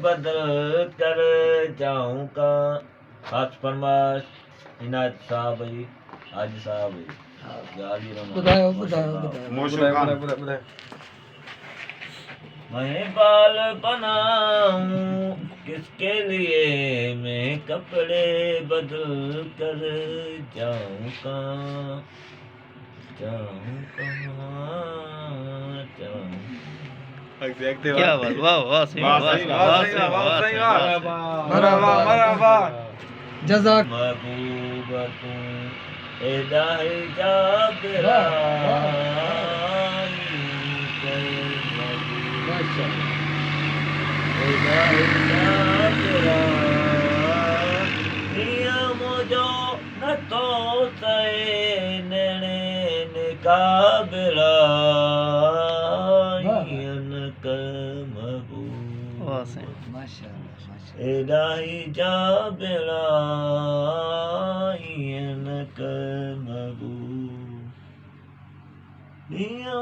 बदल कर जाऊं का। खास फरमाश इनायत साहब जी, आज साहब जी बताओ मैं बाल बनाऊं किसके लिए, मैं कपड़े बदल कर जाऊं कहाँ, जाऊं कहाँ, जाऊं। क्या बात, वाह वाह सही वाह मरहबा जज़ाक महबूबा तू एदा जागरा मुझो न तो सहे नैणे काबरा वाह सही माशाअल्लाह एदाही जाबरा मगू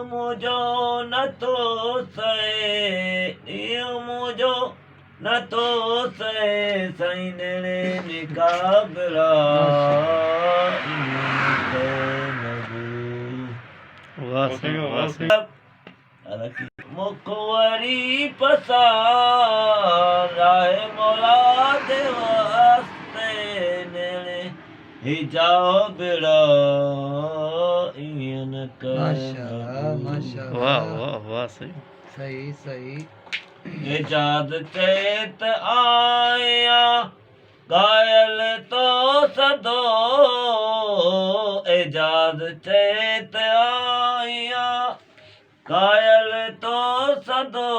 मुझो न तो सहे मुझो न तो सहे साईं नेणे निकाबरा वाह सही वाह सही मुखवरी पसार आहे मौला दे वास्ते नेणे हिजाबरा इन माशाअल्लाह वाह वाह वाह सही सही इजाद चेत आया घायल तो सदो इजाद चेत आया घायल तो सदो